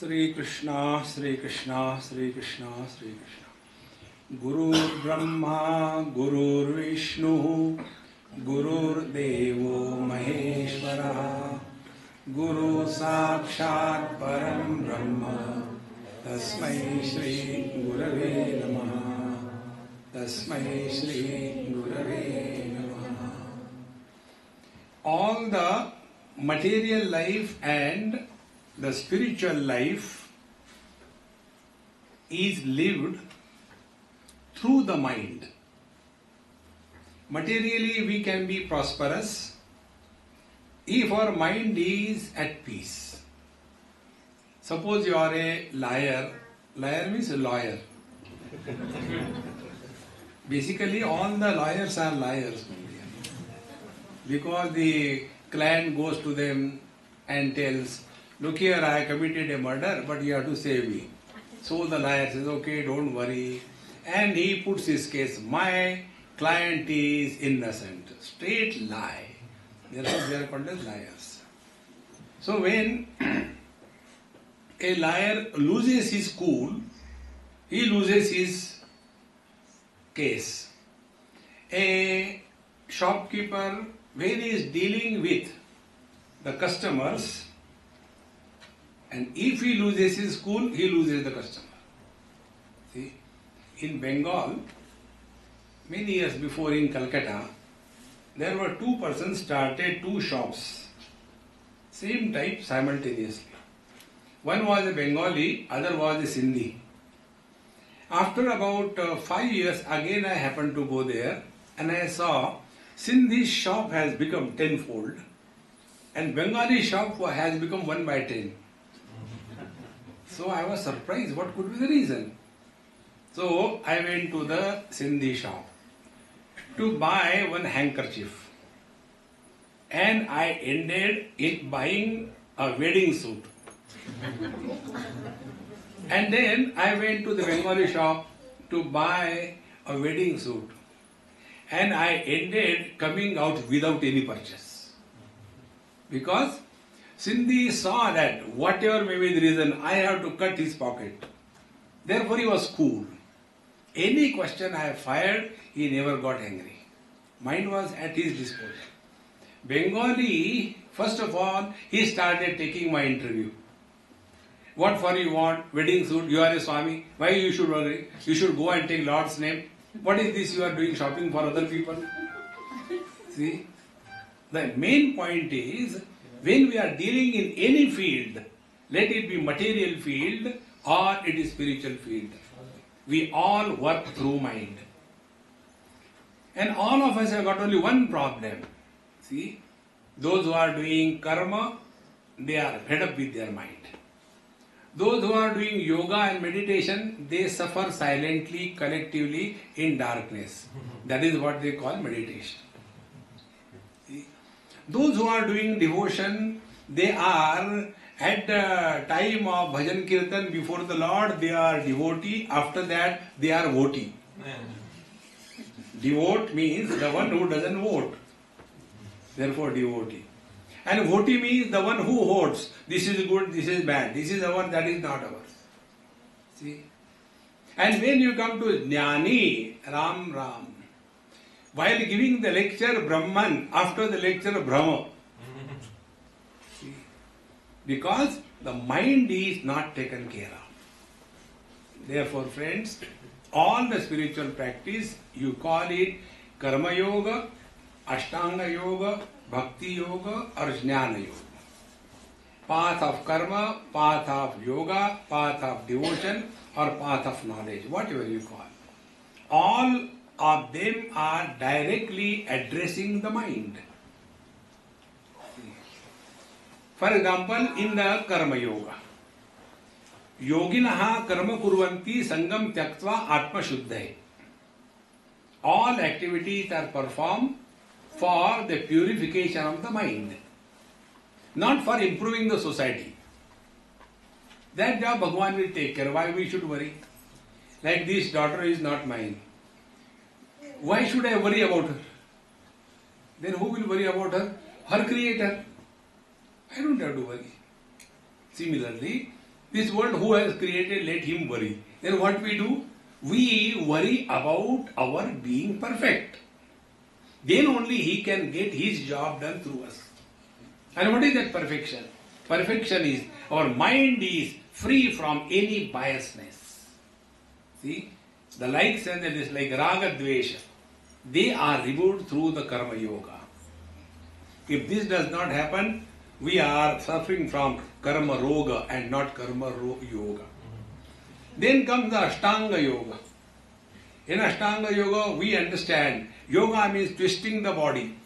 Sri Krishna, Sri Krishna, Sri Krishna, Sri Krishna. Guru Brahma, Guru Vishnu, Guru Devo Maheshwara, Guru Sakshat Param Brahma, Tasmai Shri Gurave Namaha, Tasmai Shri Gurave Namaha. All the material life and the spiritual life is lived through the mind. Materially we can be prosperous if our mind is at peace. Suppose you are a liar. Liar means a lawyer. Basically all the lawyers are liars. Because the client goes to them and tells, look here, I committed a murder, but you have to save me. So the liar says, okay, don't worry. And he puts his case, my client is innocent. Straight lie. Therefore they are called as liars. So when a liar loses his cool, he loses his case. A shopkeeper, when he is dealing with the customers, and if he loses his cool, he loses the customer. See, in Bengal, many years before in Calcutta, there were two persons started two shops, same type simultaneously. One was a Bengali, other was a Sindhi. After about 5 years, again I happened to go there and I saw Sindhi's shop has become tenfold and Bengali shop has become 1 by 10. So I was surprised, what could be the reason? So I went to the Sindhi shop to buy one handkerchief and I ended in buying a wedding suit. And then I went to the Bengali shop to buy a wedding suit and I ended coming out without any purchase. Because Sindhi saw that whatever may be the reason, I have to cut his pocket. Therefore he was cool. Any question I fired, he never got angry. Mind was at his disposal. Bengali, first of all, he started taking my interview. What for you want? Wedding suit, you are a Swami. Why you should worry? You should go and take Lord's name. What is this you are doing shopping for other people? See? The main point is, when we are dealing in any field, let it be material field or it is spiritual field, we all work through mind. And all of us have got only one problem. See, those who are doing karma, they are fed up with their mind. Those who are doing yoga and meditation, they suffer silently, collectively in darkness. That is what they call meditation. See? Those who are doing devotion, they are at the time of bhajan kirtan before the Lord, they are devotee. After that, they are votee. Devote means the one who doesn't vote. Therefore, devotee. And votee means the one who votes. This is good, this is bad. This is ours, that is not ours. See? And when you come to Jnani, Ram Ram, while giving the lecture Brahman, after the lecture Brahma. See? Because the mind is not taken care of. Therefore, friends, all the spiritual practice, you call it Karma Yoga, Ashtanga Yoga, Bhakti Yoga or Jnana Yoga. Path of karma, path of yoga, path of devotion or path of knowledge, whatever you call. All of them are directly addressing the mind. For example, in the Karma Yoga, Yoginaha karma kurvanti sangam tyaktva atma shuddhai. All activities are performed for the purification of the mind, not for improving the society. That job Bhagavan will take care. Why we should worry? Like this daughter is not mine. Why should I worry about her? Then who will worry about her? Her creator. I don't have to worry. Similarly, This world who has created, let him worry. Then what we do? We worry about our being perfect. Then only he can get his job done through us. And what is that perfection? Perfection is our mind is free from any biasness. See, the likes and the dislikes, raga dvesha, they are removed through the karma yoga. If this does not happen, we are suffering from karma roga and not karma yoga. Then comes the Ashtanga yoga. In Ashtanga yoga, we understand yoga means twisting the body,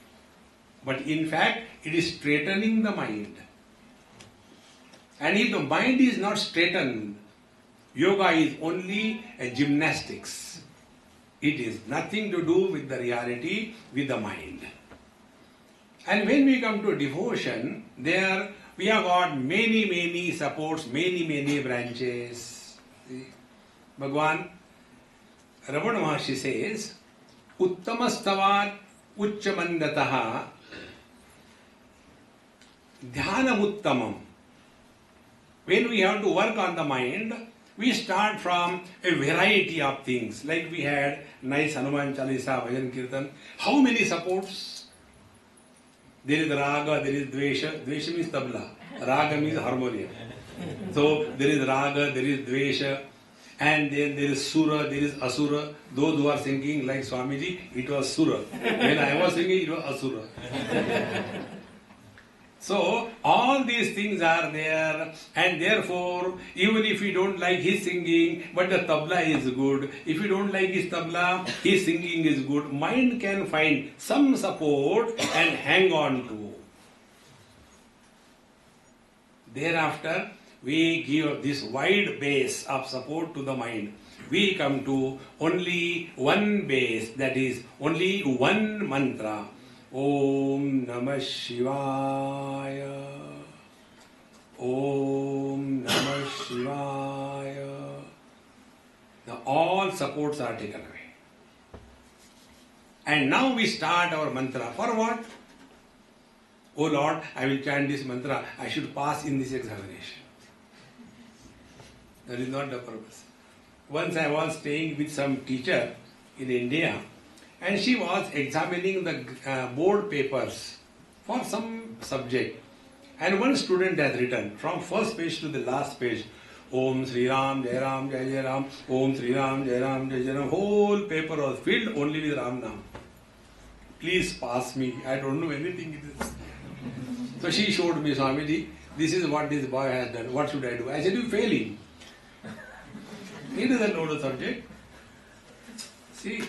but in fact, it is straightening the mind. And if the mind is not straightened, yoga is only a gymnastics. It is nothing to do with the reality, with the mind. And when we come to devotion, there we have got many supports, many branches. See? Bhagwan Ramana Maharshi says, Uttamastavat Uchchamandataha Dhyanamuttamam. When we have to work on the mind, we start from a variety of things. Like we had nice Hanuman Chalisa, Bhajan Kirtan. How many supports? There is Raga, there is Dvesha. Dvesha means tabla. Raga means harmonium. So there is Raga, there is Dvesha. And then there is Sura, there is Asura. Those who are singing like Swamiji, it was Sura. When I was singing, it was Asura. So all these things are there, and therefore even if you don't like his singing, but the tabla is good, if you don't like his tabla, his singing is good, mind can find some support and hang on to. Thereafter, we give this wide base of support to the mind. We come to only one base, that is only one mantra. Om Namah Shivaya. Om Namah Shivaya. Now all supports are taken away. And now we start our mantra. For what? Oh Lord, I will chant this mantra. I should pass in this examination. That is not the purpose. Once I was staying with some teacher in India, and she was examining the board papers for some subject. And one student has written from first page to the last page, Om Sri Ram, Jai Ram, Jai Jai Ram, Om Sri Ram, Jai Ram, Jai Jai Ram. Whole paper was filled only with Ram Nam. Please pass me. I don't know anything it is. So she showed me, Swamiji, this is what this boy has done. What should I do? I said, you fail him. He doesn't know the subject. See,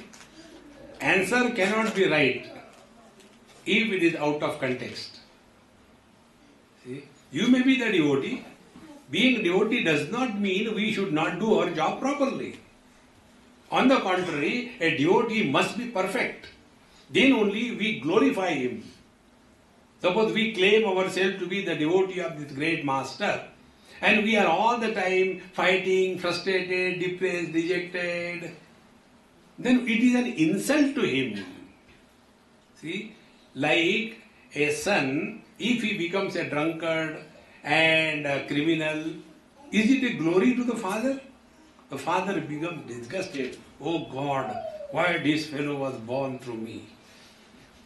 answer cannot be right if it is out of context. See, you may be the devotee. Being devotee does not mean we should not do our job properly. On the contrary, a devotee must be perfect. Then only we glorify him. Suppose we claim ourselves to be the devotee of this great master, and we are all the time fighting, frustrated, depressed, dejected, then it is an insult to him. See, like a son, if he becomes a drunkard and a criminal, is it a glory to the father? The father becomes disgusted. Oh God, why this fellow was born through me?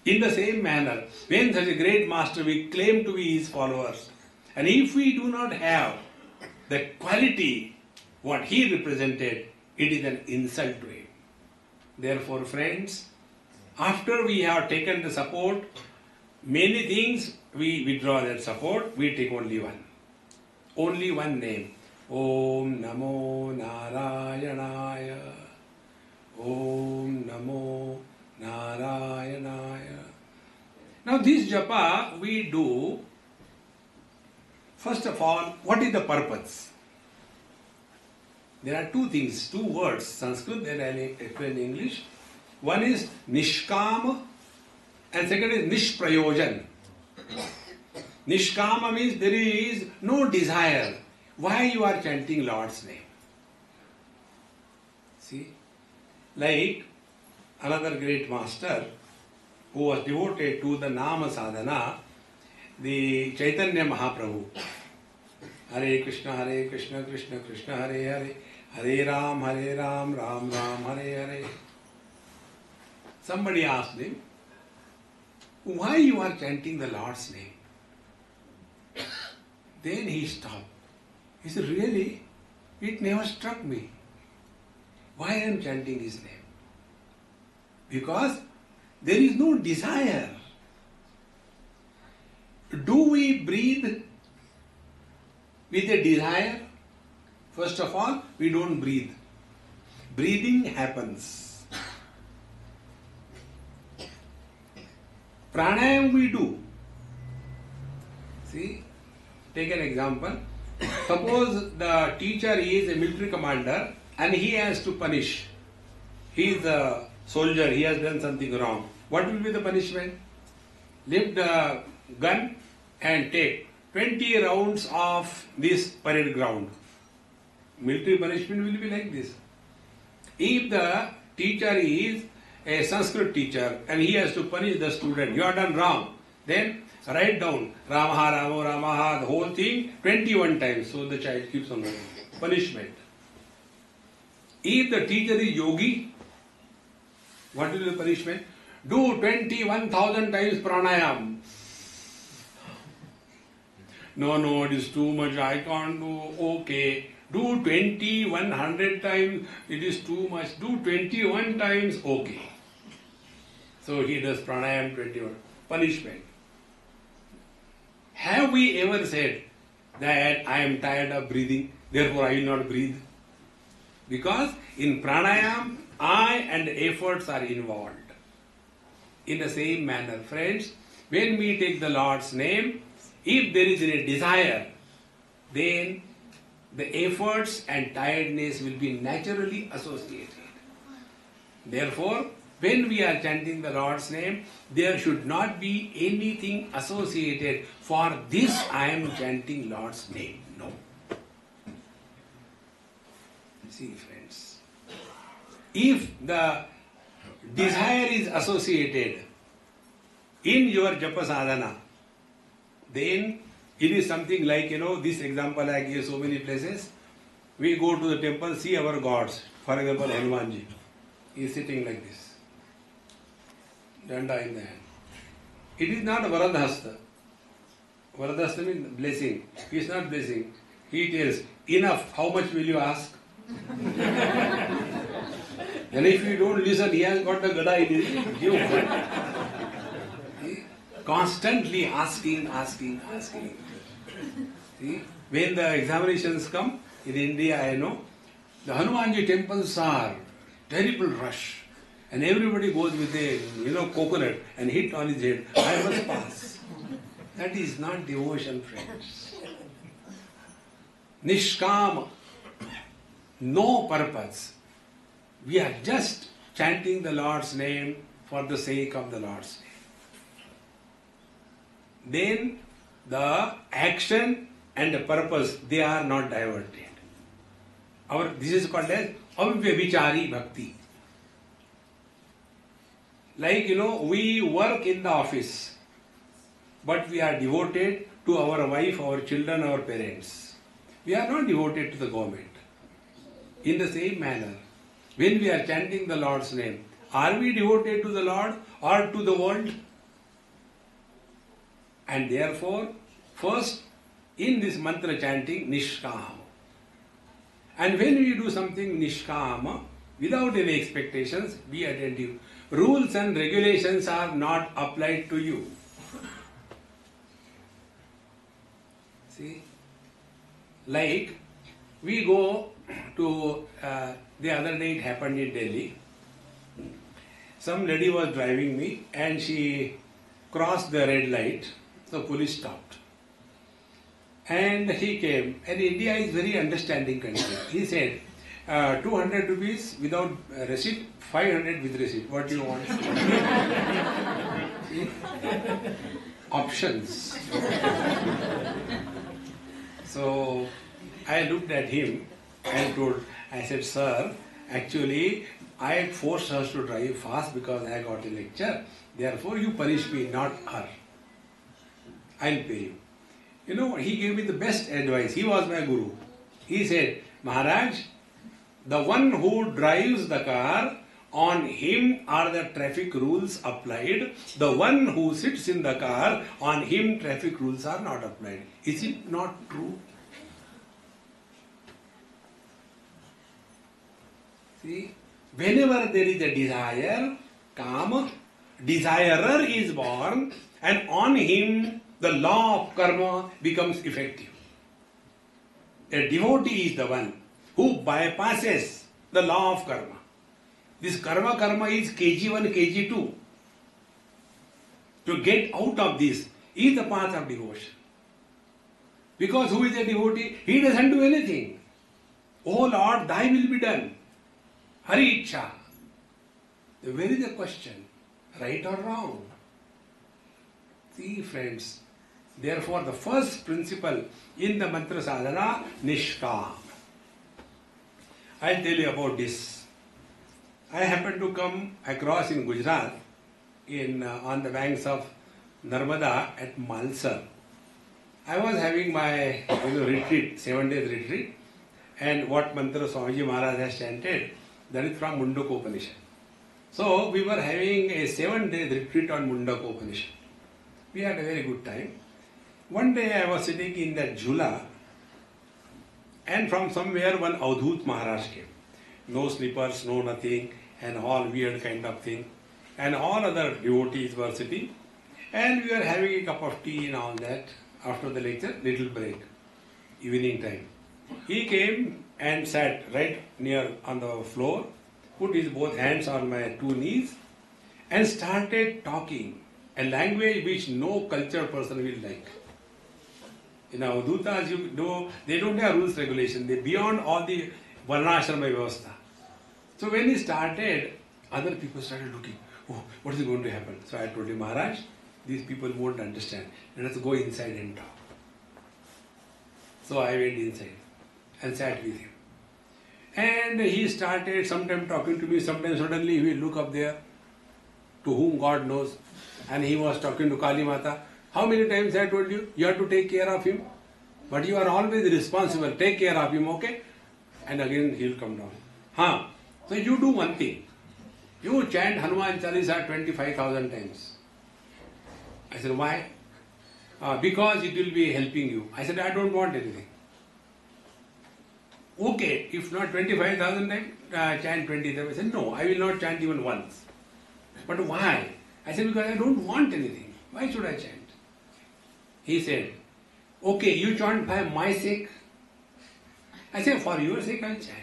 In the same manner, when such a great master we claim to be his followers, and if we do not have the quality what he represented, it is an insult to him. Therefore, friends, after we have taken the support, many things we withdraw that support, we take only one. Only one name. Om Namo Narayanaya. Om Namo Narayanaya. Now this japa we do, first of all, what is the purpose? There are two things, two words, Sanskrit, then I will explain English. One is Nishkama and second is Nishprayojan. Nishkama means there is no desire. Why you are chanting Lord's name? See, like another great master who was devoted to the Nama Sadhana, the Chaitanya Mahaprabhu. Hare Krishna, Krishna Krishna, Hare Hare, Hare Ram, Ram Ram, Hare Hare. Somebody asked him, why you are chanting the Lord's name? Then he stopped. He said, really? It never struck me. Why I am chanting his name? Because there is no desire. Do we breathe with a desire? First of all, we don't breathe. Breathing happens. Pranayam we do. See, take an example. Suppose the teacher is a military commander and he has to punish. He is a soldier, he has done something wrong. What will be the punishment? Lift the gun and take 20 rounds of this parade ground. Military punishment will be like this. If the teacher is a Sanskrit teacher and he has to punish the student, you are done wrong, then write down Ramaha, Ramo, Ramaha, the whole thing 21 times. So the child keeps on learning. Punishment. If the teacher is yogi, what will be the punishment? Do 21,000 times pranayam. No, it is too much, I can't do. Okay. Do 100 times, it is too much. Do 21 times, okay. So he does pranayam 21. Punishment. Have we ever said that I am tired of breathing, therefore I will not breathe? Because in pranayam, I and efforts are involved. In the same manner, friends, when we take the Lord's name, if there is a desire, then the efforts and tiredness will be naturally associated. Therefore, when we are chanting the Lord's name, there should not be anything associated. For this I am chanting Lord's name. No. See, friends, if the desire is associated in your japa sadhana, then it is something like, this example I gave so many places. We go to the temple, see our gods. For example, Hanumanji. He is sitting like this. Danda in the hand. It is not Varadhasta. Varadhasta means blessing. He is not blessing. He tells, enough, how much will you ask? And if you don't listen, he has got the gada in his give. Constantly asking. See, when the examinations come, in India I know, the Hanumanji temples are terrible rush. And everybody goes with a coconut and hit on his head. I must pass. That is not devotion, friends. Nishkama. No purpose. We are just chanting the Lord's name for the sake of the Lord's name. Then the action and the purpose, they are not diverted. This is called as avyabhichari bhakti. Like, we work in the office, but we are devoted to our wife, our children, our parents. We are not devoted to the government. In the same manner, when we are chanting the Lord's name, are we devoted to the Lord or to the world? And therefore, first, in this mantra chanting, nishkama. And when we do something nishkama, without any expectations, be attentive. Rules and regulations are not applied to you. See, like we go to, the other day it happened in Delhi. Some lady was driving me and she crossed the red light. The police stopped. And he came. And India is very understanding country. He said, 200 rupees without receipt, 500 with receipt. What do you want? Options. So I looked at him and I said, sir, actually I forced her to drive fast because I got a lecture. Therefore you punish me, not her. I'll pay you. You know, he gave me the best advice. He was my guru. He said, Maharaj, the one who drives the car, on him are the traffic rules applied. The one who sits in the car, on him traffic rules are not applied. Is it not true? See, whenever there is a desire, kama, desirer is born, and on him the law of karma becomes effective. A devotee is the one who bypasses the law of karma. This karma is kg1, kg2. To get out of this is the path of devotion. Because who is a devotee? He doesn't do anything. Oh Lord, thy will be done. Hari Ichha. Where is the question? Right or wrong? See, friends, therefore the first principle in the mantra sadhana, Nishkam. I'll tell you about this. I happened to come across in Gujarat, on the banks of Narmada at Malsar. I was having my retreat, 7 days retreat, and what mantra Swami Maharaj has chanted, that is from Mundakopanishad. So we were having a 7-day retreat on Mundakopanishad. We had a very good time. One day I was sitting in that jhula, and from somewhere one Avadhut Maharaj came. No slippers, no nothing, and all weird kind of thing. And all other devotees were sitting, and we were having a cup of tea and all that. After the lecture, little break, evening time. He came and sat right near on the floor, put his both hands on my 2 knees, and started talking a language which no cultured person will like. In Avadhutas, you know, they don't have rules, regulation. They beyond all the varnashrama vyavastha. So when he started, other people started looking, oh, what is going to happen? So I told him, Maharaj, these people won't understand. Let us go inside and talk. So I went inside and sat with him. And he started sometimes talking to me, sometimes suddenly he will look up there, to whom God knows. And he was talking to Kali Mata. How many times I told you, you have to take care of him? But you are always responsible. Take care of him, okay? And again he will come down. So you do one thing. You chant Hanuman Chalisa 25,000 times. I said, why? Because it will be helping you. I said, I don't want anything. Okay, if not 25,000 times, chant 20,000. I said, no, I will not chant even once. But why? I said, because I don't want anything. Why should I chant? He said, okay, you chant by my sake. I said, for your sake I will chant.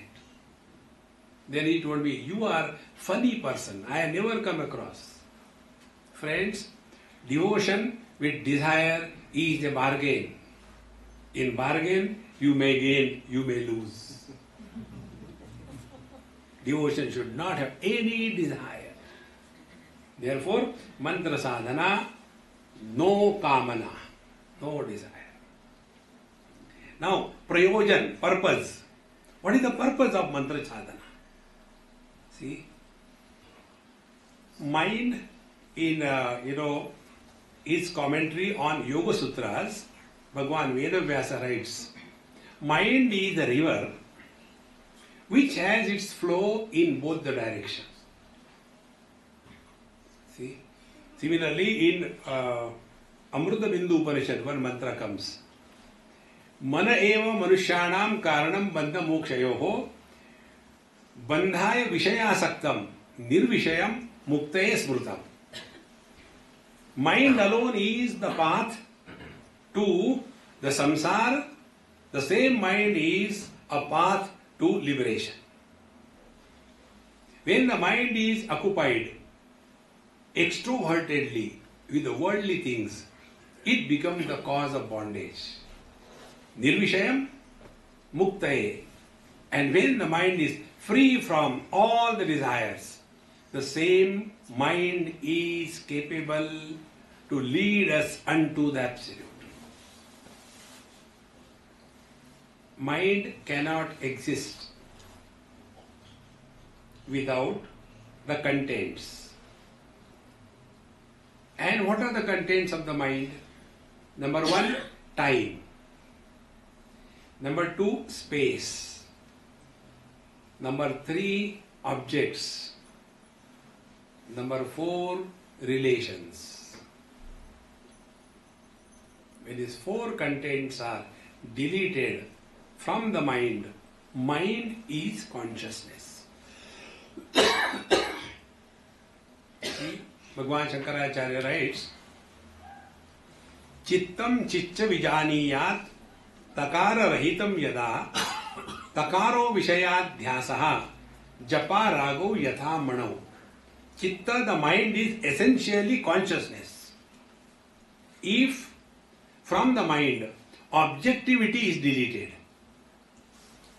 Then he told me, you are funny person. I have never come across. Friends, devotion with desire is a bargain. In bargain, you may gain, you may lose. Devotion should not have any desire. Therefore, mantra sadhana, no kamana, no desire. Now, prayojan, purpose. What is the purpose of mantra sadhana? See, mind in his commentary on Yoga Sutras, Bhagavan Vedavyasa writes, mind is the river which has its flow in both the directions. See, similarly in Amruta Bindu Upanishad, one mantra comes, Mana eva manushyanam karanam bandha mokshayoho bandhaya vishayasaktam nirvishayam muktaye smrutam. Mind alone is the path to the samsara. The same mind is a path to liberation. When the mind is occupied extrovertedly with the worldly things, it becomes the cause of bondage. Nirvishayam muktaye. And when the mind is free from all the desires, the same mind is capable to lead us unto the Absolute. Mind cannot exist without the contents. And what are the contents of the mind? Number one, time. Number 2, space. Number 3, objects. Number 4, relations. When these 4 contents are deleted from the mind, mind is consciousness. See, Bhagavan Shankaracharya writes, Chittam chicca vijaniyat takara rahitam yada takaro vishayadhyasaha japa rago yatha manau. Chitta, the mind, is essentially consciousness. If from the mind objectivity is deleted.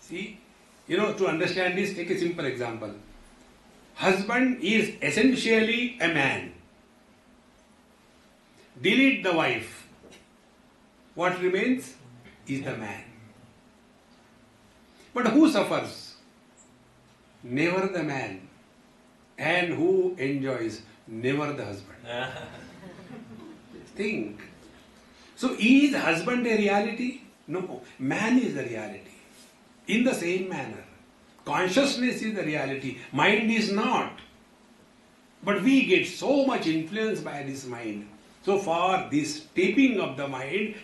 See, to understand this, take a simple example. Husband is essentially a man. Delete the wife. What remains is the man. But who suffers? Never the man. And who enjoys? Never the husband. Think. So is husband a reality? No. Man is the reality. In the same manner, consciousness is the reality. Mind is not. But we get so much influence by this mind. So for this taming of the mind,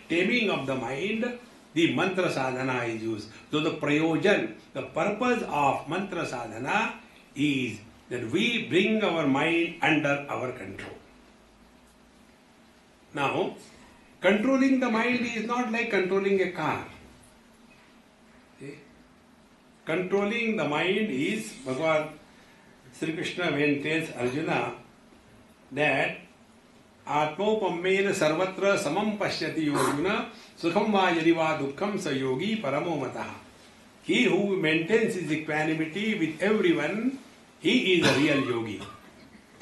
the mantra sadhana is used. So the prayojan, the purpose of mantra sadhana is that we bring our mind under our control. Now, controlling the mind is not like controlling a car. See? Controlling the mind is, Bhagavan Sri Krishna when tells Arjuna that Atmopamena sarvatra samam pashyati yoguna sukham va yadiva dukkham sa yogi paramo mataha. He who maintains his equanimity with everyone, he is a real yogi.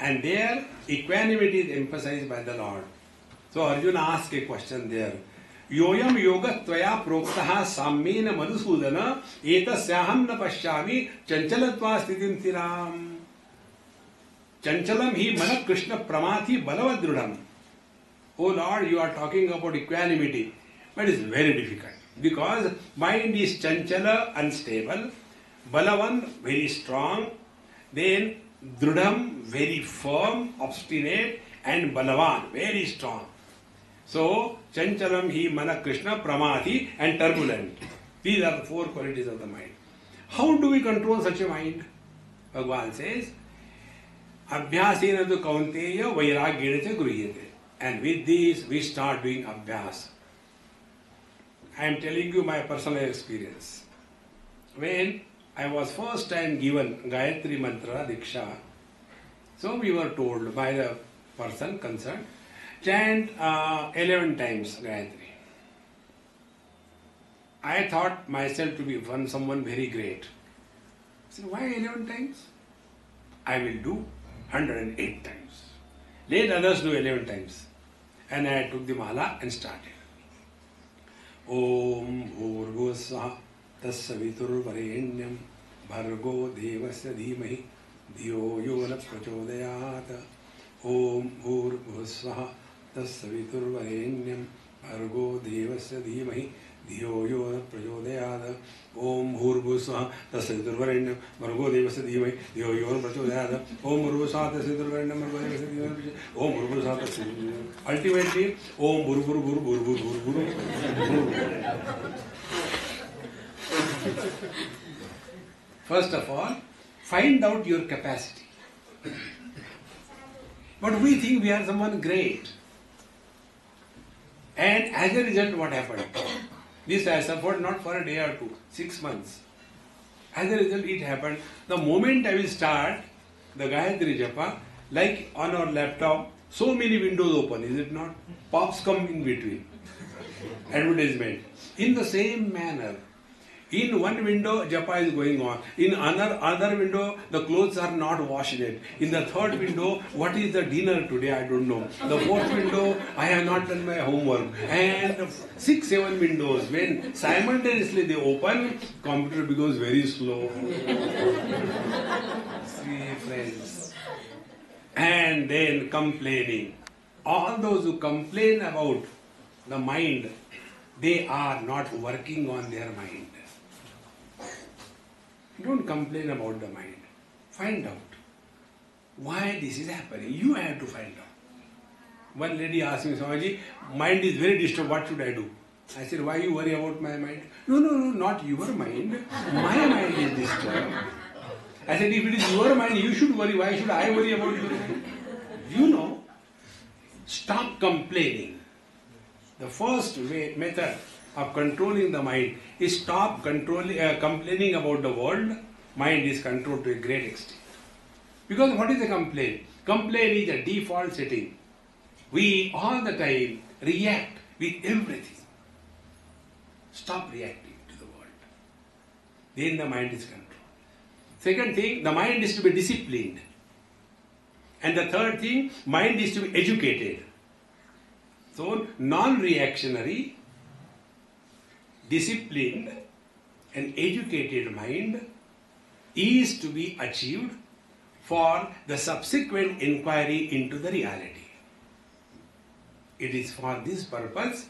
And there, equanimity is emphasized by the Lord. So Arjuna asks a question there. Yoyam yoga tvaya proktaha sammena madhusudana etasyaham na pashyami chanchalatva sthitim thiram. Chanchalam hi mana Krishna pramati balavadrudam. Oh Lord, you are talking about equanimity, but it is very difficult because mind is chanchala, unstable, balavan, very strong, then drudam, very firm, obstinate, and balavan, very strong. So, chanchalam hi mana Krishna pramati and turbulent. These are the 4 qualities of the mind. How do we control such a mind? Bhagavan says, Abhyasena tu kaunteya vairagyena cha grihite. And with this, we start doing abhyas. I am telling you my personal experience. When I was first time given Gayatri Mantra Diksha, so we were told by the person concerned, chant 11 times Gayatri. I thought myself to be someone very great. I said, why 11 times? I will do 108 times. Let others do 11 times. And I took the mala and started. Om Bhurvusvaha Tassavitur Varenyam Bhargo Devasya Dhimahi Dhiyo Yona Prachodayat. Om Bhurvusvaha Tassavitur Varenyam Bhargo Devasya Dhimahi Dhiyo Yona Prachodayat. Om Bhurvusvaha Tassavitur Varenyam Bhargo Devasya Dhimahi Dhiyo Yona Prachodayat. Om Bhurvusvaha Tassavitur Varenyam Bhargo Devasya Dhimahi Om Bhurvusvaha Tassavitur. Ultimately, Om Bhur. First of all, find out your capacity. But we think we are someone great. And as a result, what happened? This I suffered not for a day or two, 6 months. As a result, it happened. The moment I will start the Gayatri Japa, like on our laptop, so many windows open, is it not? Pops come in between. Advertisement. In the same manner, in one window, japa is going on. In other window, the clothes are not washed yet. In the third window, what is the dinner today? I don't know. The fourth window, I have not done my homework. And 6, 7 windows. When simultaneously they open, computer becomes very slow. See, friends. And then complaining. All those who complain about the mind, they are not working on their mind. Don't complain about the mind. Find out why this is happening. You have to find out. One lady asked me, Swamiji, mind is very disturbed, what should I do? I said, why you worry about my mind? No, not your mind. My mind is disturbed. I said, if it is your mind, you should worry. Why should I worry about your mind? You know, stop complaining. The first method of controlling the mind is stop complaining about the world. Mind is controlled to a great extent. Because what is a complaint? Complaint is a default setting. We all the time react with everything. Stop reacting to the world. Then the mind is controlled. Second thing, the mind is to be disciplined. And the third thing, mind is to be educated. So, non-reactionary, disciplined and educated mind is to be achieved for the subsequent inquiry into the reality. It is for this purpose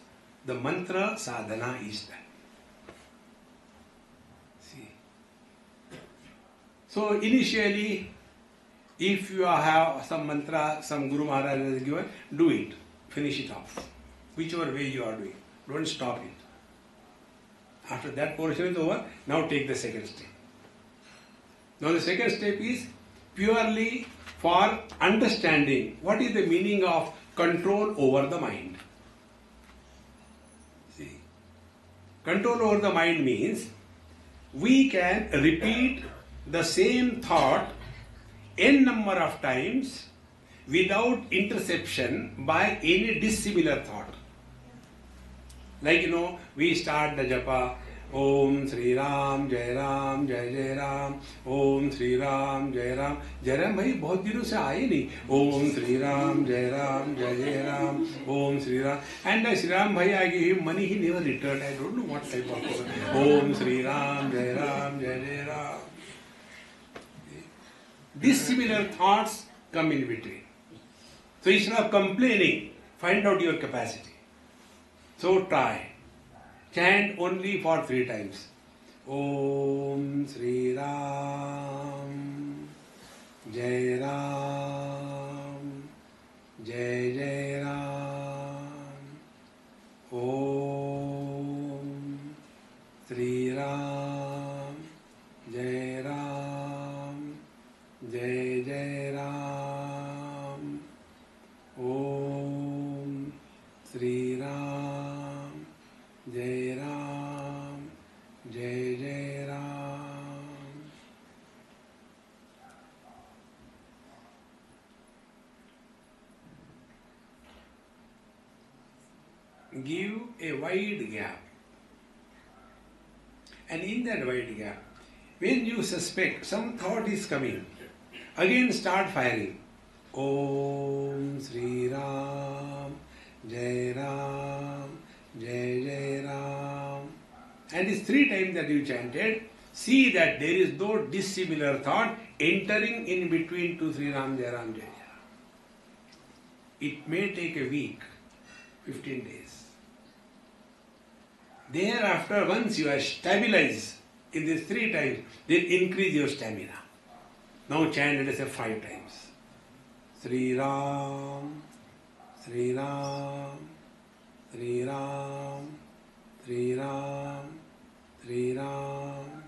the mantra sadhana is done. See. So initially, if you have some mantra, some Guru Maharaj has given, do it. Finish it off. Whichever way you are doing. Don't stop it. After that portion is over, now take the second step. Now the second step is purely for understanding what is the meaning of control over the mind. See, control over the mind means we can repeat the same thought n number of times without interception by any dissimilar thought. Like we start the japa, Om Sri Ram, Jai Ram, Jai Jai Ram, Om Sri Ram, Jai Ram. Jai Ram bhai बहुत दिनों से आए नहीं. Om Sri Ram, Jai Ram, Jai Jai Ram, Om Sri Ram. And Sri Ram bhai I gave him money, he never returned. I don't know what type of person. Om Sri Ram, Jai Ram, Jai Jai Ram. Dissimilar thoughts come in between. So instead of complaining, find out your capacity. So try. Chant only for 3 times. Om Sri Ram, Jai Ram, Jai Jai Ram. Om Sri Ram, Jai Ram, Jai Jai Ram. Om Sri Ram, Jai Ram, Jai Jai Ram. Give a wide gap. And in that wide gap, when you suspect some thought is coming, again start firing. Om Sri Ram, Jai Ram, Jai Jai Ram. And it's 3 times that you chanted. See that there is no dissimilar thought entering in between to Sri Ram, Jai Ram, Jai Jai Ram. It may take a week, 15 days. Thereafter, once you are stabilized in these 3 times, then increase your stamina. Now chant, let us say 5 times. Sri Ram, Sri Ram, Sri Ram, Sri Ram, Sri Ram.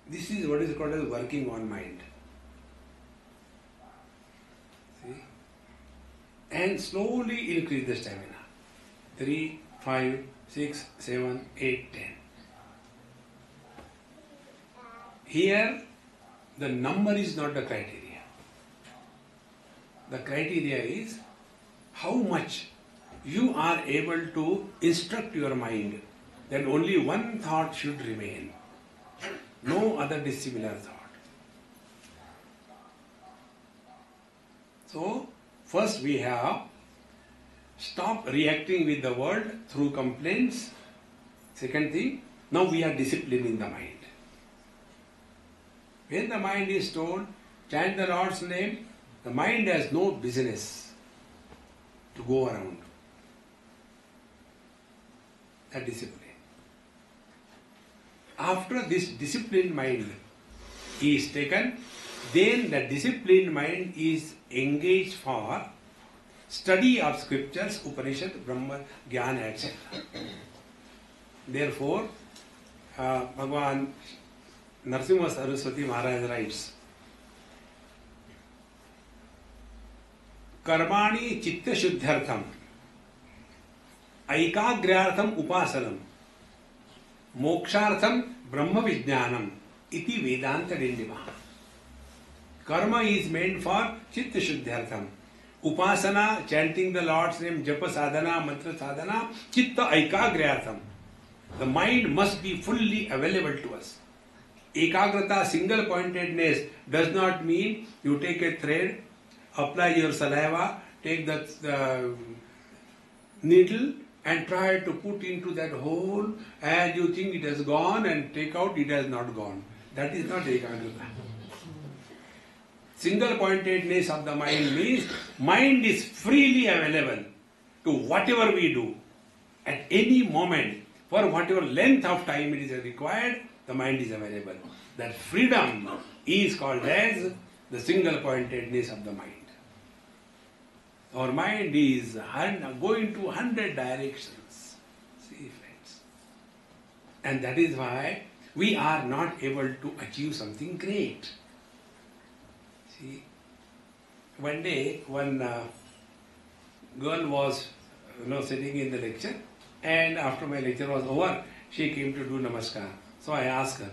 This is what is called as working on mind. See? And slowly increase the stamina. 3, 5, 6, 7, 8, 10. Here, the number is not the criteria. The criteria is how much you are able to instruct your mind that only one thought should remain. No other dissimilar thought. So, first we have stop reacting with the world through complaints. Second thing, now we are disciplining the mind. When the mind is told, chant the Lord's name, the mind has no business to go around. That discipline. After this disciplined mind is taken, then the disciplined mind is engaged for study of scriptures, Upanishad, Brahma, Jnana, etc. Therefore, Bhagavan Narasimha Saraswati Maharaj writes, Karmani chitta shuddhartham aikagrartham upasanam mokshartham brahma vijnanam iti vedanta dindima. Karma is meant for chitta shuddhartham. Upasana, chanting the Lord's name, japa sadhana, mantra sadhana, chitta aikagrartham. The mind must be fully available to us. Ekagrata, single pointedness, does not mean you take a thread, apply your saliva, take the needle and try to put into that hole and you think it has gone and take out, it has not gone. That is not ekagrata. Single pointedness of the mind means mind is freely available to whatever we do at any moment. For whatever length of time it is required, the mind is available. That freedom is called as the single pointedness of the mind. Our mind is going to 100 directions. See, friends. And that is why we are not able to achieve something great. See, one day, one girl was sitting in the lecture, and after my lecture was over, she came to do namaskar. So I asked her,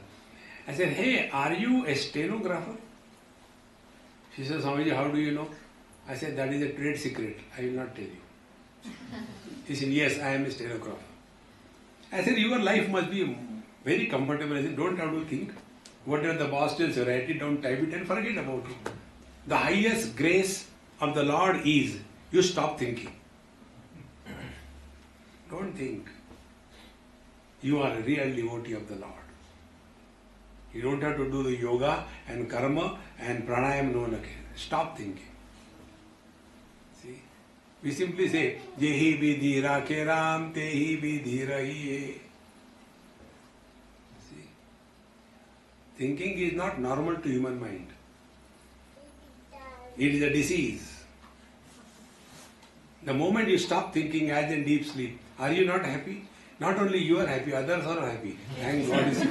I said, hey, are you a stenographer? She said, Swamiji, how do you know? I said, that is a trade secret. I will not tell you. She said, yes, I am a stenographer. I said, your life must be very comfortable. I said, don't have to think. Whatever the boss tells you, write it down, type it and forget about it. The highest grace of the Lord is, you stop thinking. Don't think. You are a real devotee of the Lord. You don't have to do the yoga and karma and pranayam, no again. Stop thinking. See? We simply say, Jehi vidhira ke ram, tehi vidhira hi. See? Thinking is not normal to human mind. It is a disease. The moment you stop thinking as in deep sleep, are you not happy? Not only you are happy, others are happy. Thank God is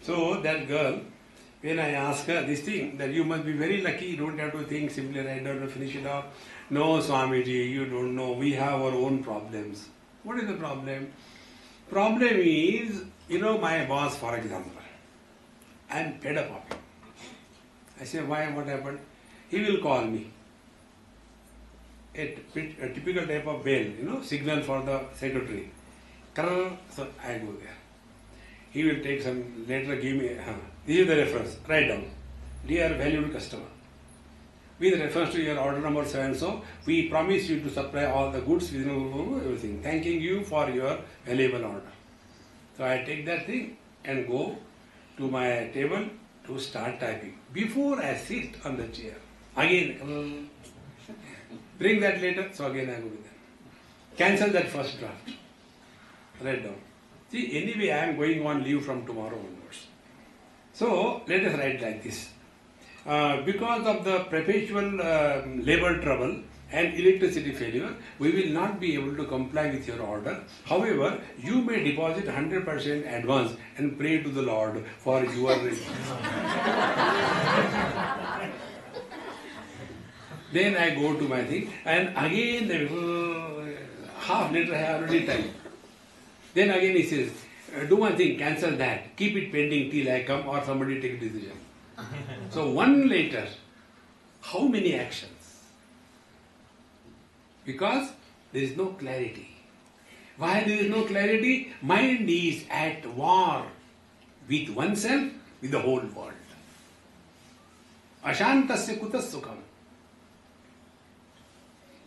So that girl, when I asked her this thing, that you must be very lucky, you don't have to think, simply write down and finish it off. No, Swamiji, you don't know, we have our own problems. What is the problem? Problem is, my boss, for example, I am fed up of him. I say, why, what happened? He will call me. A typical type of bell, signal for the secretary. So I go there. He will take some, later give me, this is the reference, write down. Dear valued customer, with reference to your order number so and so, we promise you to supply all the goods, everything. Thanking you for your valuable order. So I take that thing and go to my table to start typing. Before I sit on the chair, again, bring that later, so again I go with them. Cancel that first draft. Write down. See, anyway, I am going on leave from tomorrow onwards. So, let us write like this. Because of the perpetual labor trouble and electricity failure, we will not be able to comply with your order. However, you may deposit 100% advance and pray to the Lord for your... Then I go to my thing, and again, half liter I have already typed. Then again he says, do one thing, cancel that, keep it pending till I come or somebody take a decision. So 1 later, how many actions? Because there is no clarity. Why there is no clarity? Mind is at war with oneself, with the whole world. Ashantasya kutas sukham.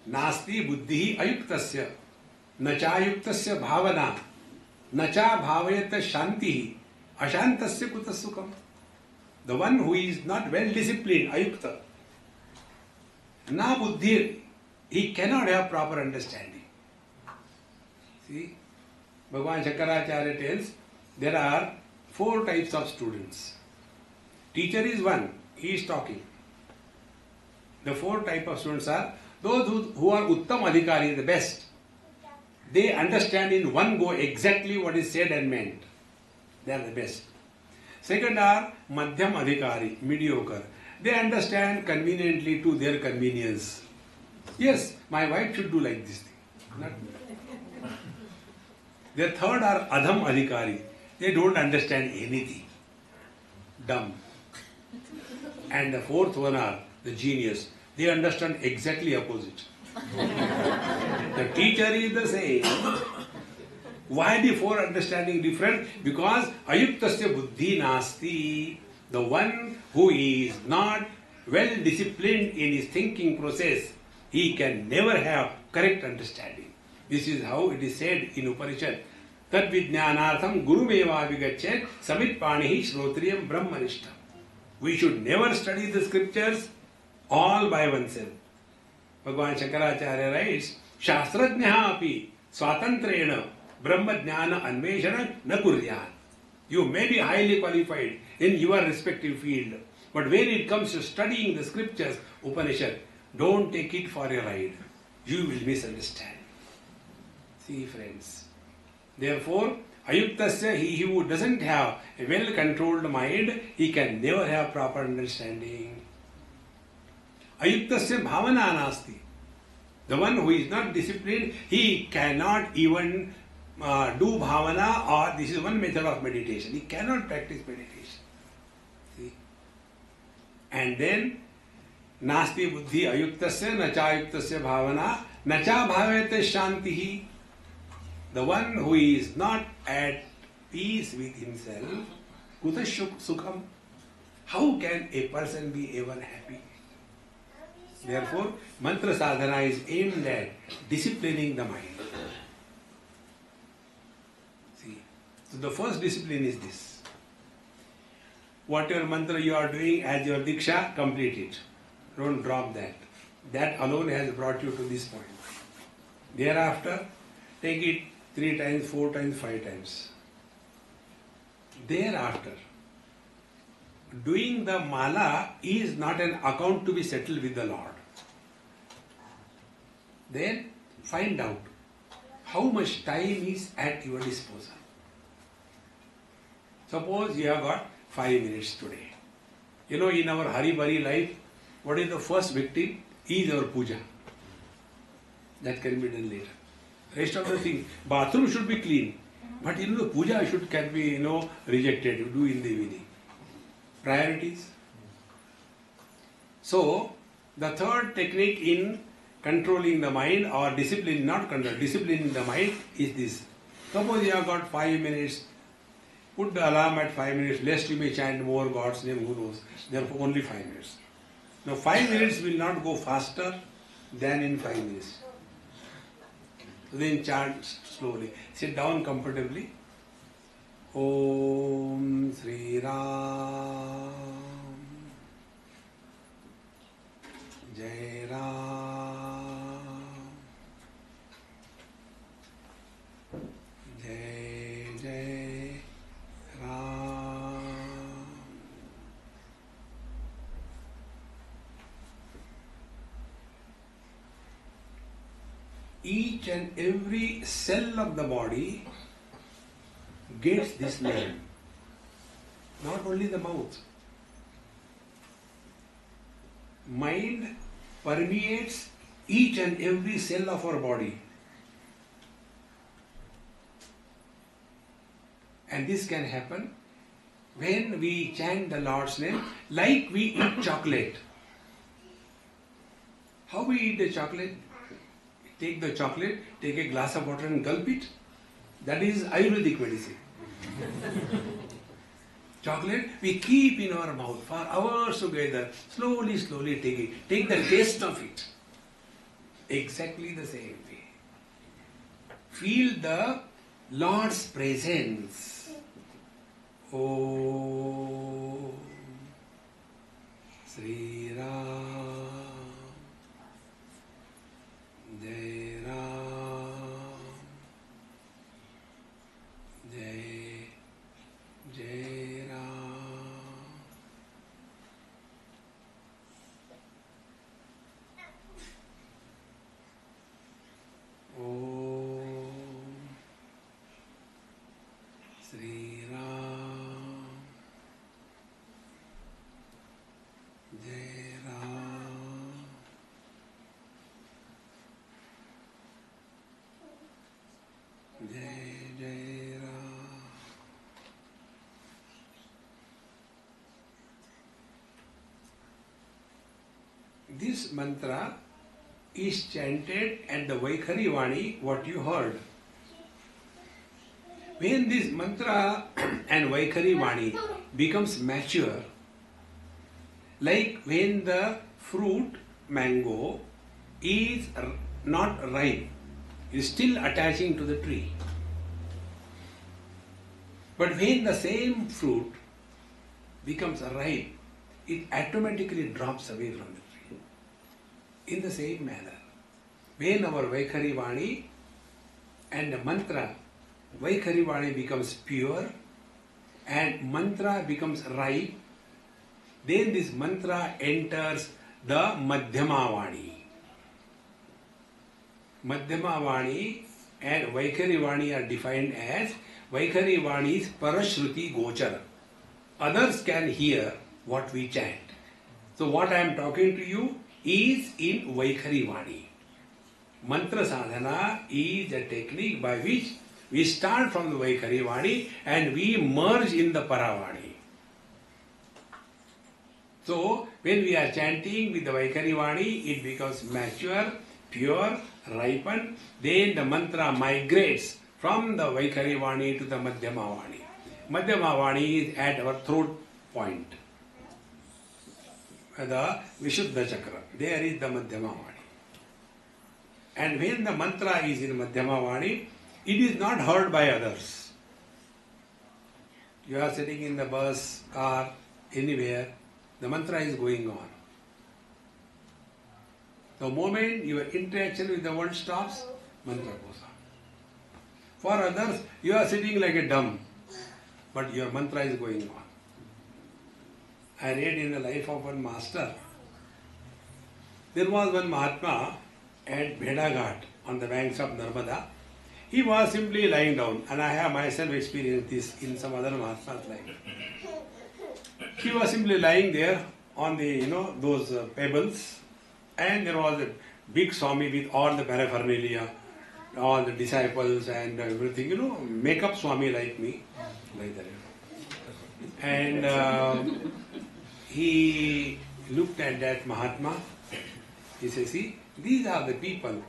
Nasti buddhi ayuktasya. Nachayuktasya bhavana. Nacha bhavayata shanti ashantasya kuta sukham. The one who is not well disciplined, ayukta, na buddhi, he cannot have proper understanding. See, Bhagavan Shankaracharya tells there are 4 types of students. Teacher is one, he is talking. The 4 types of students are those who are Uttam Adhikari, the best. They understand in one go exactly what is said and meant. They are the best. Second are Madhyam Adhikari, mediocre. They understand conveniently to their convenience. Yes, my wife should do like this thing. Not the third are Adham Adhikari. They don't understand anything. Dumb. And the fourth one are the genius. They understand exactly opposite. The teacher is the same. Why the 4 understanding different? Because ayuktasya buddhi nasti. The one who is not well disciplined in his thinking process, he can never have correct understanding. This is how it is said in Upanishad. Tad vijnanartham gurumeva vigachet samit panihi shrotriyam brahmanishtam. We should never study the scriptures all by oneself. Bhagavan Shankaracharya writes, Shastrajnyaha api swatantrena brahmajnana anveshana na kuryat. You may be highly qualified in your respective field, but when it comes to studying the scriptures, Upanishad, don't take it for a ride. You will misunderstand. See, friends. Therefore, ayuktasya, he who doesn't have a well-controlled mind, he can never have proper understanding. Ayuktasya bhavana nasti. The one who is not disciplined, he cannot even do bhavana, or this is one method of meditation. He cannot practice meditation. See? And then, nasti buddhi ayuktasya, nacha ayuktasya bhavana, nacha bhavayate shantihi. The one who is not at peace with himself, kuta sukham. How can a person be ever happy? Therefore, mantra sadhana is aimed at disciplining the mind. See, so the first discipline is this. Whatever mantra you are doing as your diksha, complete it. Don't drop that. That alone has brought you to this point. Thereafter, take it 3 times, 4 times, 5 times. Thereafter, doing the mala is not an account to be settled with the Lord. Then find out how much time is at your disposal. Suppose you have got 5 minutes today. You know, in our hari-bari life, what is the first victim? Is our puja. That can be done later. Rest of the thing, bathroom should be clean. But the puja can be, rejected. You do in the evening. Priorities. So, the third technique in controlling the mind, or disciplining the mind, is this. Suppose you have got 5 minutes, put the alarm at 5 minutes, lest you may chant more God's name, who knows. Therefore, only 5 minutes. Now, 5 minutes will not go faster than in 5 minutes. So then chant slowly. Sit down comfortably. Om Sri Ram Jai Ram Jai Jai Ram. Each and every cell of the body gets this name. Not only the mouth. Mind permeates each and every cell of our body. And this can happen when we chant the Lord's name, like we eat chocolate. How we eat the chocolate? Take the chocolate, take a glass of water and gulp it. That is Ayurvedic medicine. Chocolate we keep in our mouth for hours together. Slowly, slowly take it. Take the taste of it. Exactly the same way. Feel the Lord's presence. Om Sri Ram Jai Ram Jai Jai Ram. Om Sri Ram Jai Ram Jai Jai Ram. This mantra is chanted at the Vaikhari Vani, what you heard. When this mantra and Vaikhari Vani becomes mature, like when the fruit, mango, is not ripe, is still attaching to the tree. But when the same fruit becomes ripe, it automatically drops away from the tree. In the same manner, when our Vaikhari Vani and the mantra, Vaikhari Vani becomes pure and mantra becomes ripe, then this mantra enters the Madhyama Vani. Madhyama Vani and Vaikhari Vani are defined as Vaikhari Vani is Parashruti Gochara. Others can hear what we chant. So what I am talking to you is in Vaikhari Vani. Mantra sadhana is a technique by which we start from the Vaikhari Vani and we merge in the Paravani. So when we are chanting with the Vaikhari Vani, it becomes mature, pure, ripened. Then the mantra migrates from the Vaikhari Vani to the Madhyama Vani. Madhyama Vani is at our throat point. The Vishuddha Chakra. There is the Madhyama Vani. And when the mantra is in Madhyama Vani, it is not heard by others. You are sitting in the bus, car, anywhere, the mantra is going on. The moment your interaction with the world stops, mantra goes on. For others, you are sitting like a dumb, but your mantra is going on. I read in the life of one master, there was one Mahatma at Bhedaghat on the banks of Narmada. He was simply lying down, and I have myself experienced this in some other Mahatma's life. He was simply lying there on the, those pebbles, and there was a big Swami with all the paraphernalia, all the disciples and everything, make-up Swami like me, like that. And he looked at that Mahatma. He says, see, these are the people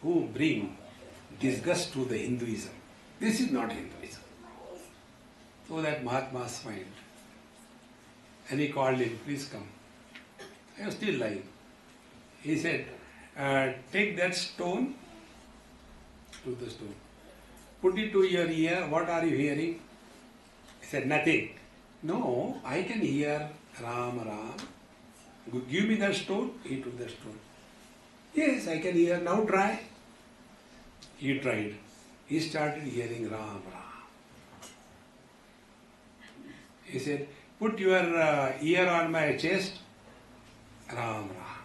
who bring disgust to the Hinduism. This is not Hinduism. So that Mahatma smiled. And he called him, please come. I was still lying. He said, take that stone, to the stone. Put it to your ear. What are you hearing? He said, nothing. No, I can hear Ram, Ram. Give me that stone. He took the stone. Yes, I can hear. Now try. He tried. He started hearing Ram, Ram. He said, put your ear on my chest. Ram, Ram.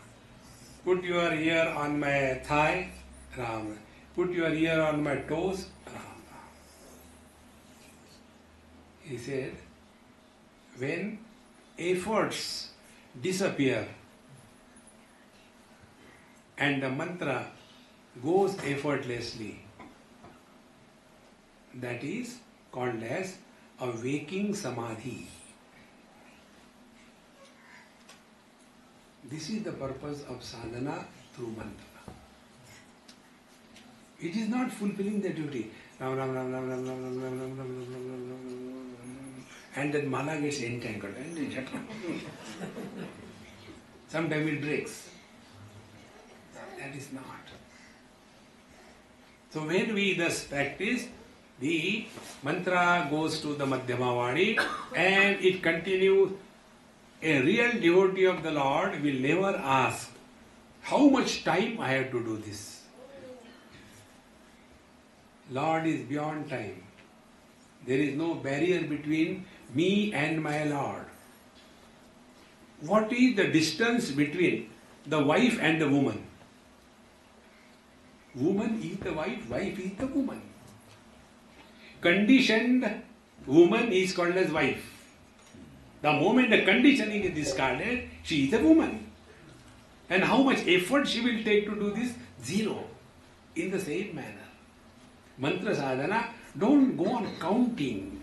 Put your ear on my thigh. Ram, Ram. Put your ear on my toes. Ram, Ram. He said, when efforts disappear and the mantra goes effortlessly, that is called as a waking samadhi. This is the purpose of sadhana through mantra. It is not fulfilling the duty. Ram, Ram, Ram, Ram, Ram, Ram, Ram, Ram, Ram, Ram, Ram, Ram, Ram, and that mala gets entangled. Sometimes it breaks. That is not. So when we thus practice, The mantra goes to the Madhyama Vani and it continues. A real devotee of the Lord will never ask, how much time I have to do this? Lord is beyond time. There is no barrier between me and my Lord. What is the distance between the wife and the woman? Woman is the wife, wife is the woman. Conditioned woman is called as wife. The moment the conditioning is discarded, she is a woman. And how much effort she will take to do this? Zero. In the same manner. Mantra sadhana, don't go on counting.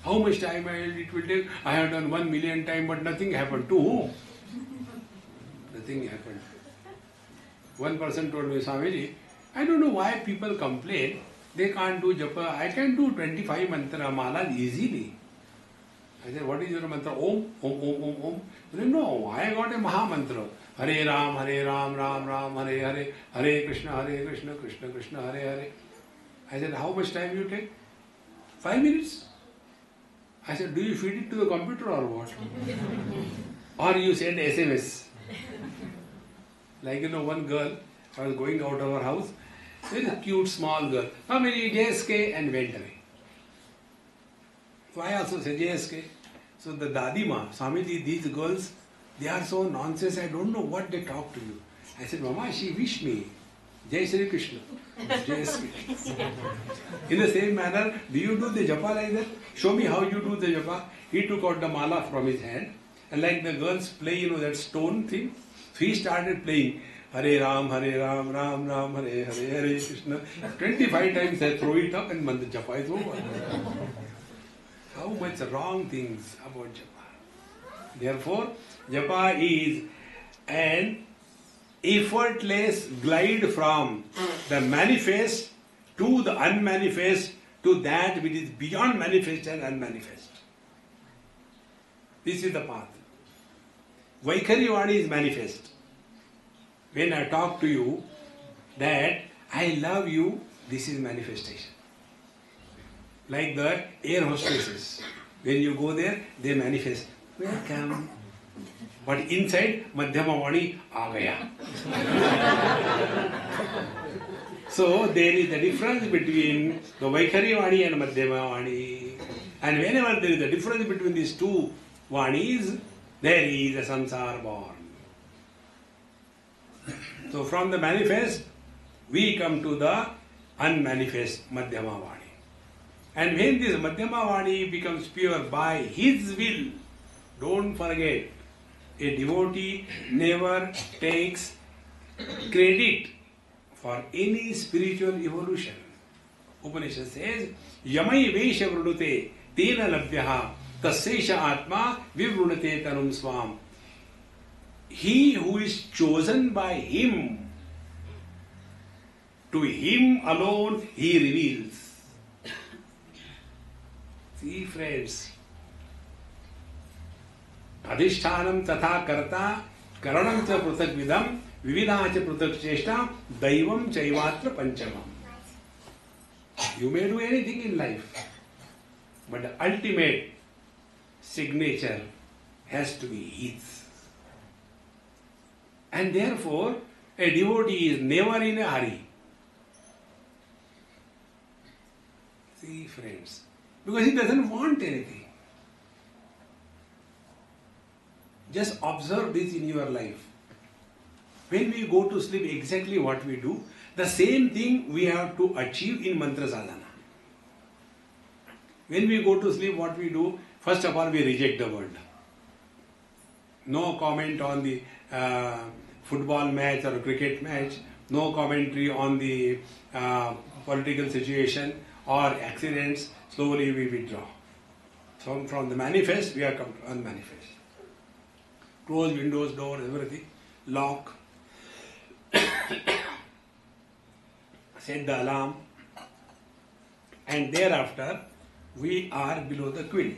How much time it will take? I have done 1 million times, but nothing happened. To whom? Nothing happened. One person told me, Swamiji, I don't know why people complain. They can't do japa. I can do 25 mantra malas easily. I said, what is your mantra? Om, Om, Om, Om, Om. He said, no, I got a Maha mantra. Hare Ram, Ram, Ram, Hare Hare, Hare Krishna, Krishna, Krishna, Hare Hare. I said, how much time you take? 5 minutes. I said, do you feed it to the computer or what? Or you send SMS? Like, one girl was going out of her house. Very cute, small girl. How many JSK and went away. So I also said JSK. So the Dadima, Swamiji, these girls, they are so nonsense, I don't know what they talk to you. I said, Mama, she wished me. Jai Shri Krishna. JSK. In the same manner, do you do the japa like that? Show me how you do the japa. He took out the mala from his hand. And like the girls play, that stone thing. So he started playing. Hare Ram, Ram, Ram, Hare Hare, Hare Krishna. 25 times I throw it up and the japa is over. How much wrong things about japa. Therefore, japa is an effortless glide from the manifest to the unmanifest to that which is beyond manifest and unmanifest. This is the path. Vaikharyavani is manifest. When I talk to you that I love you, this is manifestation. Like the air hostesses. When you go there, they manifest. Welcome. But inside, Madhyama Vani, aa gaya. So there is a difference between the Vaikharya Vani and Madhyama Vani. And whenever there is a difference between these two Vanis, there is a samsara born. So from the manifest, we come to the unmanifest Madhyama Vani. And when this Madhyama Vani becomes pure by his will, don't forget, a devotee never takes credit for any spiritual evolution. Upanishad says, Yamai Vesha Vrudute Tena Labhyaha Tassesha Atma Vivrudate Tanum Swam. He who is chosen by him, to him alone he reveals. See, friends, Adhishtanam tatha karta karanam cha pruthak vidam vividha cha pruthak cheshta daivam chaivatra panchamam. You may do anything in life, but the ultimate signature has to be his. And therefore, a devotee is never in a hurry. See, friends, because he doesn't want anything. Just observe this in your life. When we go to sleep, exactly what we do, the same thing we have to achieve in mantra sadhana. When we go to sleep, what we do? First of all, we reject the world. No comment on the football match or cricket match. No commentary on the political situation or accidents. Slowly we withdraw. So from the manifest, we have come to unmanifest. Close windows, doors, everything. Lock. Set the alarm. And thereafter, we are below the quilt.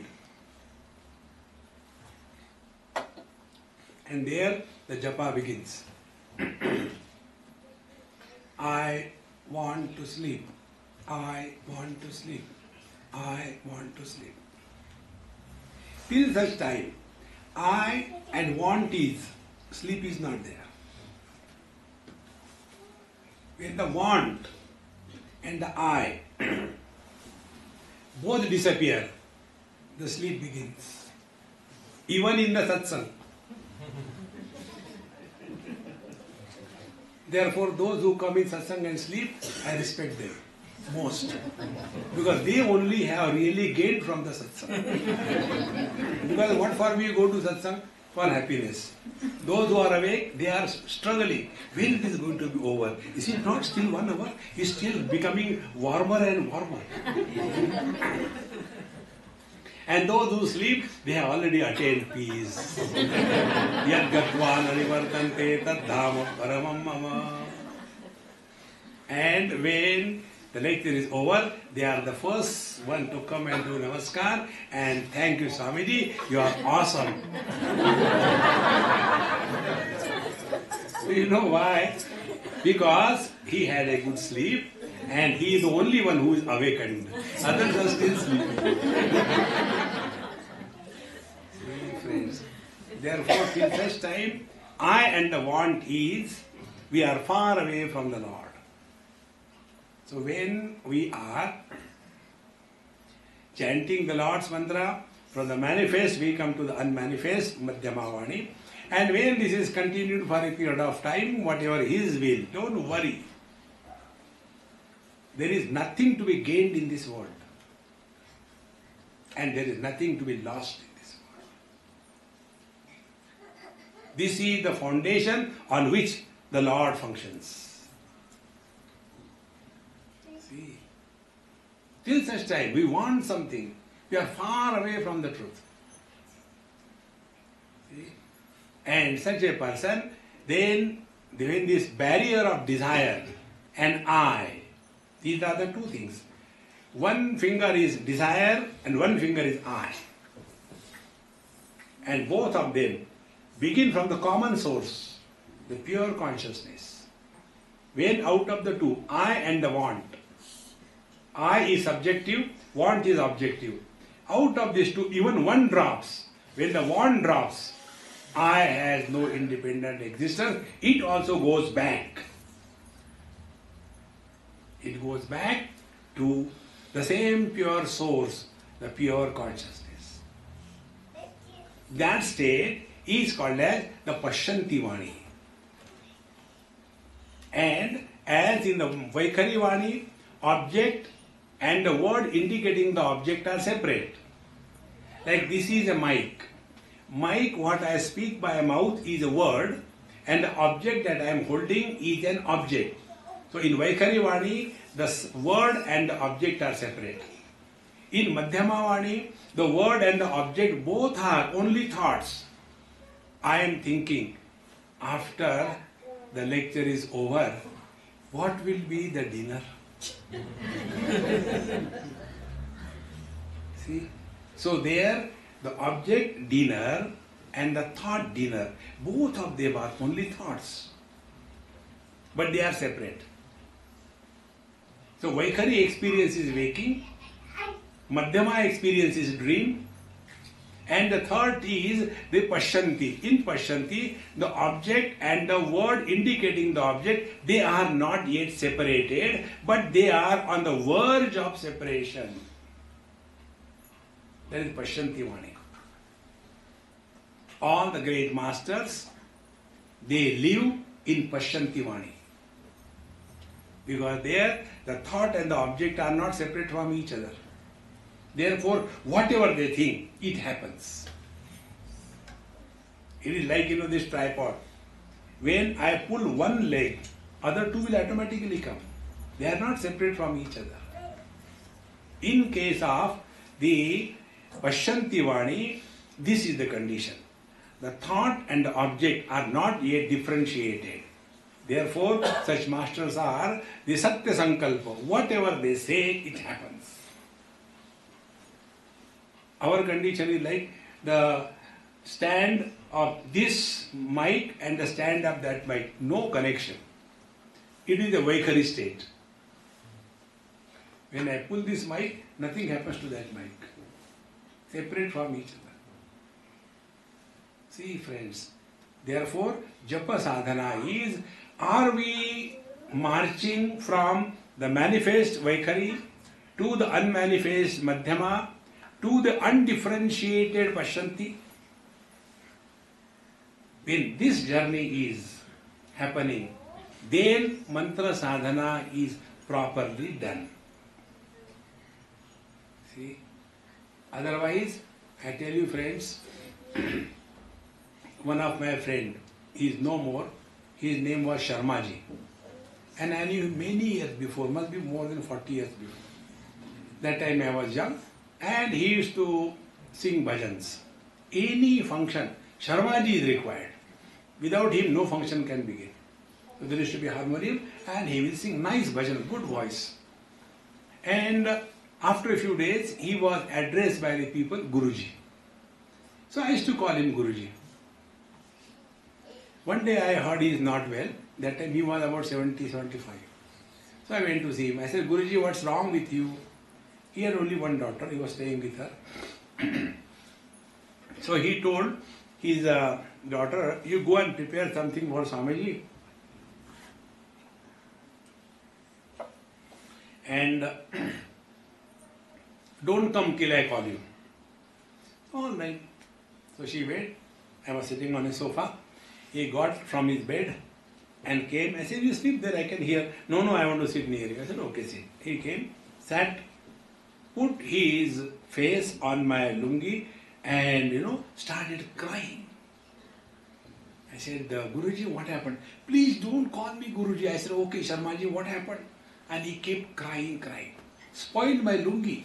And there the japa begins. I want to sleep. I want to sleep. I want to sleep. Till such time, I and want is, sleep is not there. When the want and the I both disappear, the sleep begins. Even in the satsang. Therefore, those who come in satsang and sleep, I respect them most. Because they only have really gained from the satsang. Because what for we go to satsang? For happiness. Those who are awake, they are struggling. When it is going to be over? Is it not still 1 hour? It's still becoming warmer and warmer. And those who sleep, they have already attained peace. Yad gatva nanivartante tad dhama paramam mama. And when the lecture is over, they are the first one to come and do namaskar and thank you Swamiji, you are awesome. So you know why? Because he had a good sleep and he is the only one who is awakened. Others are still sleeping. Friends. Therefore, till such time, I and the want is, we are far away from the Lord. So when we are chanting the Lord's mantra, from the manifest we come to the unmanifest, Madhyamavani. And when this is continued for a period of time, whatever His will, don't worry. There is nothing to be gained in this world. And there is nothing to be lost in this world. This is the foundation on which the Lord functions. See, till such time we want something, we are far away from the truth. See? And such a person, then when this barrier of desire and I, these are the two things. One finger is desire and one finger is I. And both of them begin from the common source, the pure consciousness. When out of the two, I and the want, I is subjective, want is objective. Out of these two, even one drops. When the want drops, I has no independent existence. It also goes back. It goes back to the same pure source, the pure consciousness. That state is called as the Pashyanti Vani. And as in the Vaikhari Vani, object and the word indicating the object are separate. Like this is a mic. Mic, what I speak by mouth is a word, and the object that I am holding is an object. So in Vaikhari Vani, the word and the object are separate. In Madhyamavani, the word and the object both are only thoughts. I am thinking, after the lecture is over, what will be the dinner? See? So there, the object dinner and the thought dinner, both of them are only thoughts. But they are separate. So Vaikhari experience is waking, Madhyama experience is dream, and the third is the Pashyanti. In Pashyanti, the object and the word indicating the object, they are not yet separated, but they are on the verge of separation. That is Pashyanti Vani. All the great masters, they live in Pashyanti Vani. Because there, the thought and the object are not separate from each other. Therefore, whatever they think, it happens. It is like, this tripod. When I pull one leg, other two will automatically come. They are not separate from each other. In case of the Pashyanti Vani, this is the condition. The thought and the object are not yet differentiated. Therefore, such masters are the Satya Sankalpa. Whatever they say, it happens. Our condition is like the stand of this mic and the stand of that mic. No connection. It is a Vaikhari state. When I pull this mic, nothing happens to that mic. Separate from each other. See friends, therefore Japa Sadhana is, are we marching from the manifest Vaikhari to the unmanifest Madhyama to the undifferentiated Pashanti? When this journey is happening, then mantra sadhana is properly done. See? Otherwise, I tell you friends, one of my friend, he is no more, his name was Sharmaji. And I knew him many years before, must be more than 40 years before. That time I was young, and he used to sing bhajans. Any function, Sharmaji is required. Without him, no function can begin. So there used to be harmonium, and he will sing nice bhajan, good voice. And after a few days, he was addressed by the people, Guruji. So I used to call him Guruji. One day I heard he is not well. That time he was about 70, 75. So I went to see him. I said, Guruji, what's wrong with you? He had only one daughter. He was staying with her. So he told his daughter, you go and prepare something for Swamiji. And don't come till I call you. All right. So she went. I was sitting on a sofa. He got from his bed and came. I said, you sleep there, I can hear. No, I want to sit near you. I said, okay, sit. He came, sat, put his face on my lungi and, started crying. I said, Guruji, what happened? Please don't call me Guruji. I said, okay, Sharmaji, what happened? And he kept crying. Spoiled my lungi.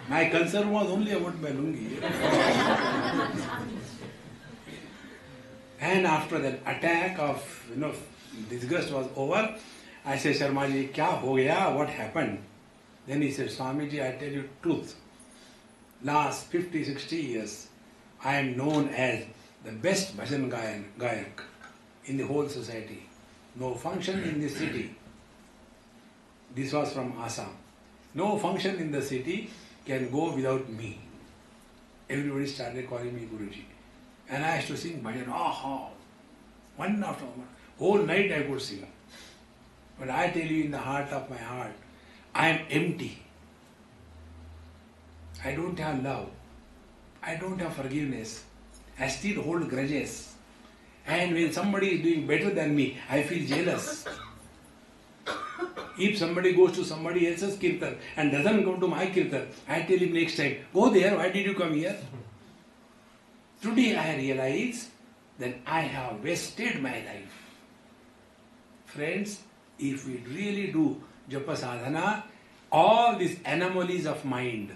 My concern was only about my lungi. And after that attack of, disgust was over, I said, Sharmaji, kya ho gaya? What happened? Then he said, Swamiji, I tell you truth. Last 50, 60 years, I am known as the best bhajan gayak in the whole society. No function in the city. This was from Assam. No function in the city can go without me. Everybody started calling me Guruji. And I used to sing bhajan, one after one. Whole night I could sing. But I tell you, in the heart of my heart, I am empty. I don't have love. I don't have forgiveness. I still hold grudges. And when somebody is doing better than me, I feel jealous. If somebody goes to somebody else's kirtan and doesn't come to my kirtan, I tell him next time, go there, why did you come here? Today I realize that I have wasted my life. Friends, if we really do Japa Sadhana, all these anomalies of mind,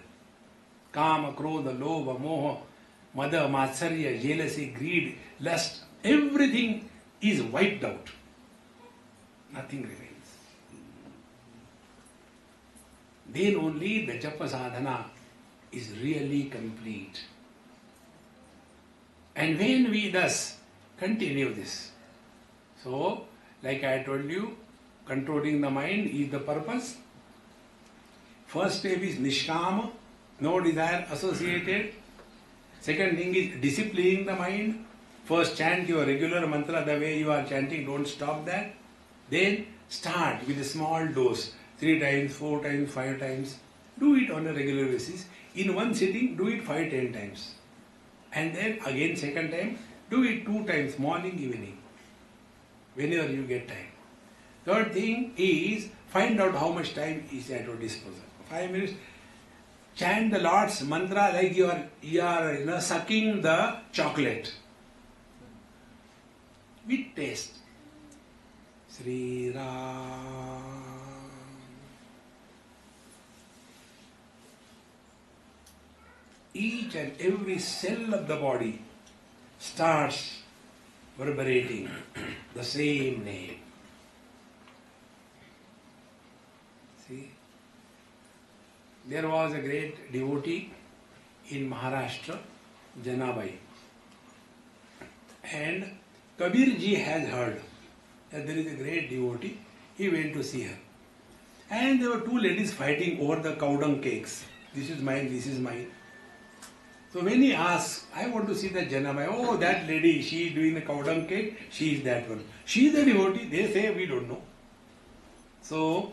Kama, Krodha, Lobha, Moha, Mada, Matsarya, jealousy, greed, lust, everything is wiped out. Nothing remains. Then only the Japa Sadhana is really complete. And when we thus continue this, so like I told you, controlling the mind is the purpose. First step is Nishkama, no desire associated. Second thing is disciplining the mind. First chant your regular mantra the way you are chanting, don't stop that. Then start with a small dose, 3 times, 4 times, 5 times. Do it on a regular basis. In one sitting, do it 5-10 times. And then again second time, do it 2 times, morning, evening, whenever you get time. Third thing is, find out how much time is at your disposal. 5 minutes. Chant the Lord's mantra like you are sucking the chocolate. With taste. Sri Ram. Each and every cell of the body starts reverberating the same name. See? There was a great devotee in Maharashtra, Janabai. And Kabir ji has heard that there is a great devotee. He went to see her. And there were two ladies fighting over the cow dung cakes. This is mine, this is mine. So when he asks, I want to see the Janamaya, oh, that lady, she is doing the cow dung cake, she is that one. She is the devotee, they say we don't know. So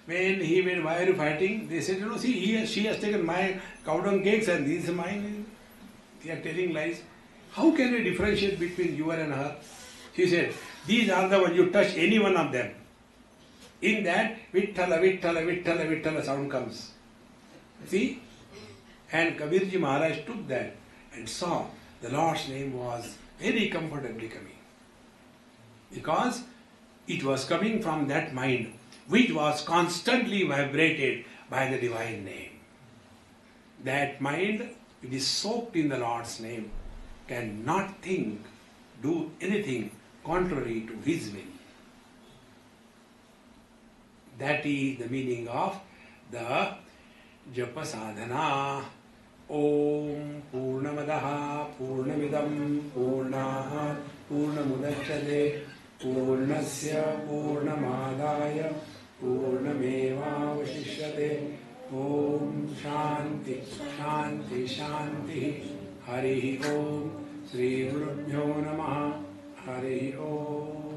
when he went, why are you fighting? They said, see, she has taken my cow dung cakes and these are mine. They are telling lies. How can I differentiate between you and her? She said, these are the ones, you touch any one of them. In that, Vitthala, Vitthala, Vitthala, Vitthala sound comes. See? And Kabirji Maharaj took that and saw the Lord's name was very comfortably coming. Because it was coming from that mind which was constantly vibrated by the divine name. That mind, which is soaked in the Lord's name, cannot think, do anything contrary to His will. That is the meaning of the Japa Sadhana. Om Purnamadaha Purnamidam Purnaha Purnamudachyate Purnasya Purnamadaya Purnameva Vashishyate. Om Shanti Shanti Shanti. Hari Om Sri Gurubhyo Namaha. Hari Om.